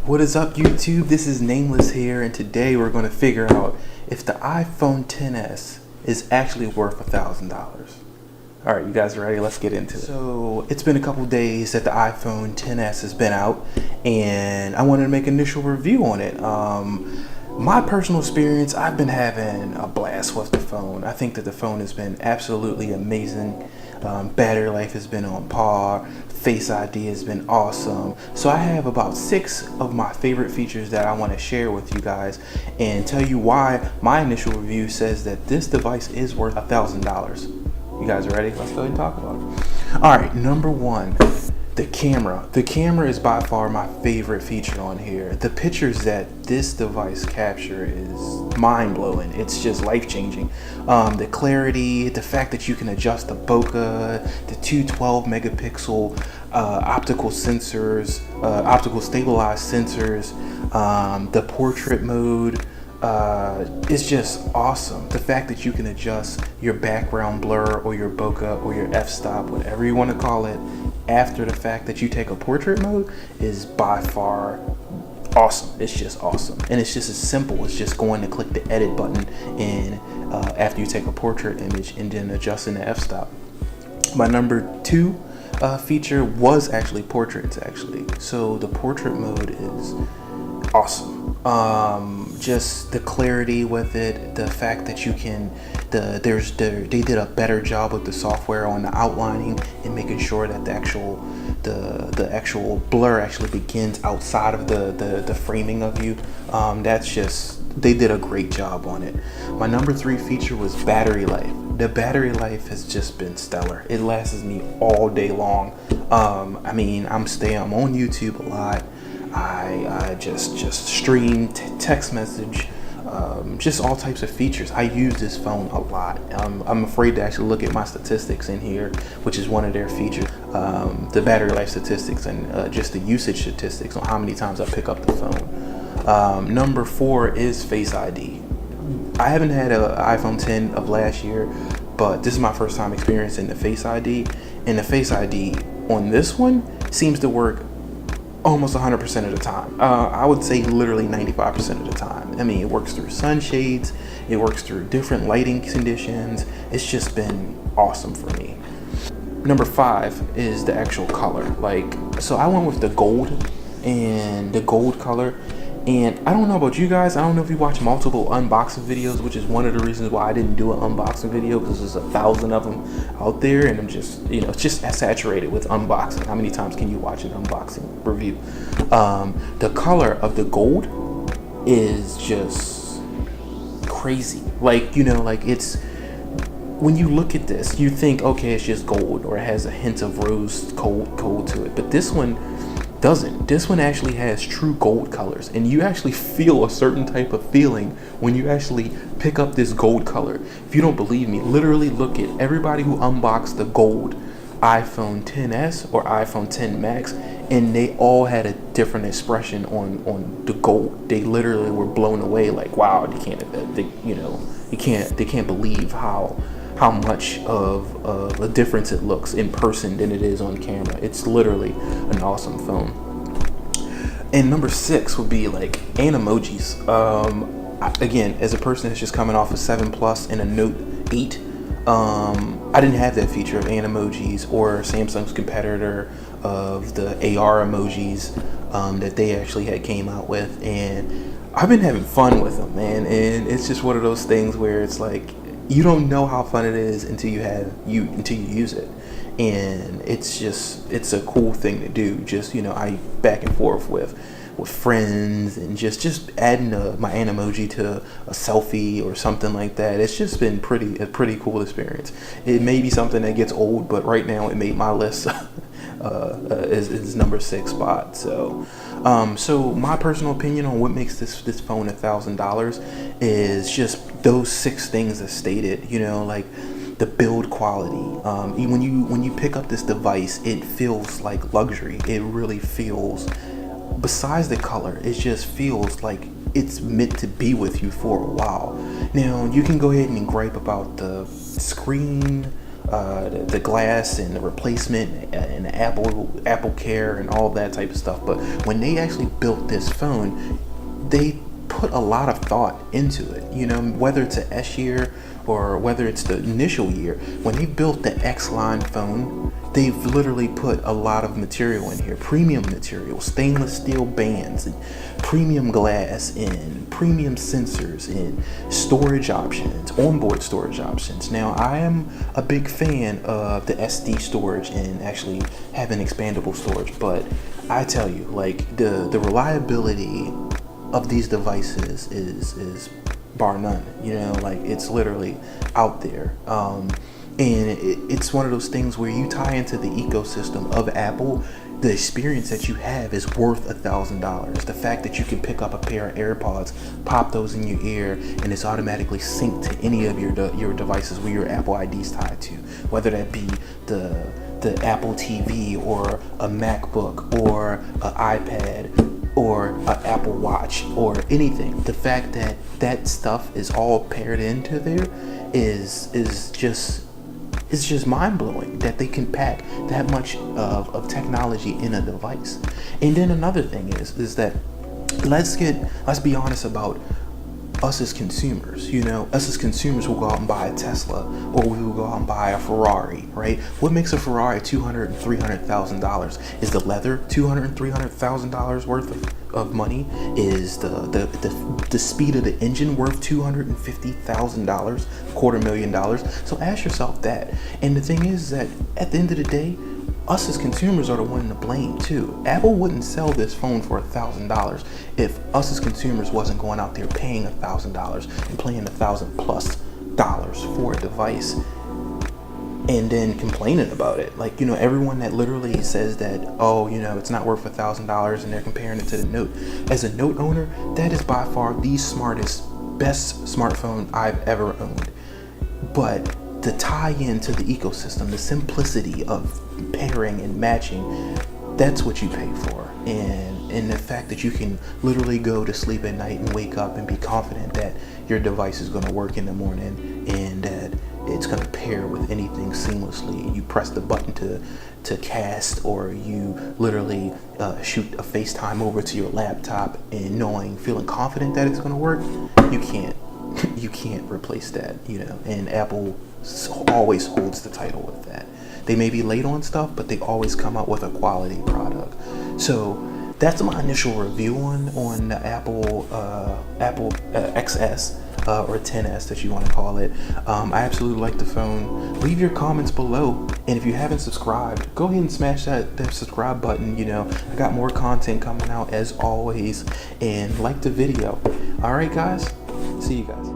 What is up, YouTube? This is Nameless here, and today we're going to figure out if the iPhone XS is actually worth $1,000. Alright, you guys are ready? Let's get into it. So, it's been a couple days that the iPhone XS has been out, and I wanted to make an initial review on it. My personal experience, I've been having a blast with the phone. I think that the phone has been absolutely amazing. Battery life has been on par. Face ID has been awesome. So I have about 6 of my favorite features that I want to share with you guys and tell you why my initial review says that this device is worth $1,000. You guys are ready? Let's go ahead and talk about it. Alright, number 1. The camera. The camera is by far my favorite feature on here. The pictures that this device capture is mind-blowing. It's just life-changing. The clarity, the fact that you can adjust the bokeh, the 212 megapixel optical sensors, optical stabilized sensors, the portrait mode. It's just awesome. The fact that you can adjust your background blur or your bokeh or your f-stop, whatever you want to call it, after the fact that you take a portrait mode is by far awesome. It's just awesome. And it's just as simple as just going to click the edit button and after you take a portrait image and then adjusting the f-stop. My number 2 feature was actually portraits actually. So the portrait mode is awesome. Just the clarity with it, the fact that you can, they did a better job with the software on the outlining and making sure that the actual blur actually begins outside of the framing of you. That's just, they did a great job on it. My number 3 feature was battery life. The battery life has just been stellar. It lasts me all day long. I mean, I'm on YouTube a lot. I just stream, text message, just all types of features. I use this phone a lot. I'm afraid to actually look at my statistics in here, which is one of their features, the battery life statistics and just the usage statistics on how many times I pick up the phone. Number 4 is Face ID. I haven't had an iPhone 10 of last year, but this is my first time experiencing the Face ID, and the Face ID on this one seems to work almost 100% of the time. I would say literally 95% of the time. I mean, it works through sunshades, it works through different lighting conditions. It's just been awesome for me. Number 5 is the actual color. So I went with the gold color. And I don't know about you guys, I don't know if you watch multiple unboxing videos, which is one of the reasons why I didn't do an unboxing video, because there's 1,000 of them out there, and I'm just, it's just saturated with unboxing. How many times can you watch an unboxing review? The color of the gold is just crazy. It's, when you look at this, you think, okay, it's just gold, or it has a hint of rose gold to it, but this one doesn't. This one actually has true gold colors, and you actually feel a certain type of feeling when you actually pick up this gold color. If you don't believe me, literally look at everybody who unboxed the gold iPhone XS or iPhone X Max, and they all had a different expression on the gold. They literally were blown away, like, wow, they can't believe how much of a difference it looks in person than it is on camera. It's literally an awesome phone. And number 6 would be Animojis. Again, as a person that's just coming off a 7 Plus and a Note 8, I didn't have that feature of Animojis or Samsung's competitor of the AR emojis that they actually had came out with, and I've been having fun with them, man. And it's just one of those things where it's like, you don't know how fun it is until you use it, and it's a cool thing to do. Just I back and forth with friends, and just adding my Animoji to a selfie or something like that. It's just been a pretty cool experience. It may be something that gets old, but right now it made my list is number 6 spot. So my personal opinion on what makes this phone $1,000 is just those 6 things as stated. The build quality. When you pick up this device, it feels like luxury. It really feels, besides the color, it just feels like it's meant to be with you for a while. Now, you can go ahead and gripe about the screen, the glass and the replacement and the Apple Care and all that type of stuff. But when they actually built this phone, they put a lot of thought into it. You know, whether it's an S year or whether it's the initial year, when they built the X line phone, they've literally put a lot of material in here, premium material, stainless steel bands and premium glass and premium sensors and storage options, onboard storage options. Now, I am a big fan of the SD storage and actually having expandable storage, but I tell you, like, the reliability of these devices is bar none. You know, like, it's literally out there. And it's one of those things where you tie into the ecosystem of Apple. The experience that you have is worth $1,000. The fact that you can pick up a pair of AirPods, pop those in your ear, and it's automatically synced to any of your devices where your Apple ID is tied to, whether that be the Apple TV or a MacBook or an iPad or an Apple Watch or anything. The fact that that stuff is all paired into there is just, it's just mind-blowing that they can pack that much of technology in a device. And then another thing is that let's be honest about us as consumers. You know, us as consumers will go out and buy a Tesla, or we will go out and buy a Ferrari, right? What makes a Ferrari $200,000 and $300,000? Is the leather $200,000 and $300,000 worth of money? Is the speed of the engine worth $250,000, $250,000? So ask yourself that. And the thing is that at the end of the day, us as consumers are the one to blame too. Apple wouldn't sell this phone for $1,000 if us as consumers wasn't going out there paying $1,000 and paying $1,000+ for a device and then complaining about it. Like, you know, everyone that literally says that, oh, you know, it's not worth $1,000 and they're comparing it to the Note. As a Note owner, that is by far the smartest, best smartphone I've ever owned. But the tie into the ecosystem, the simplicity of pairing and matching, that's what you pay for. And the fact that you can literally go to sleep at night and wake up and be confident that your device is going to work in the morning and that it's going to pair with anything seamlessly. You press the button to cast, or you literally shoot a FaceTime over to your laptop and feeling confident that it's going to work. You can't replace that, you know. And Apple always holds the title with that. They may be late on stuff, but they always come out with a quality product. So that's my initial review on the Apple XS or 10s that you want to call it. I absolutely like the phone. Leave your comments below, and if you haven't subscribed, go ahead and smash that subscribe button. You know, I got more content coming out as always, and like the video. All right, guys, see you guys.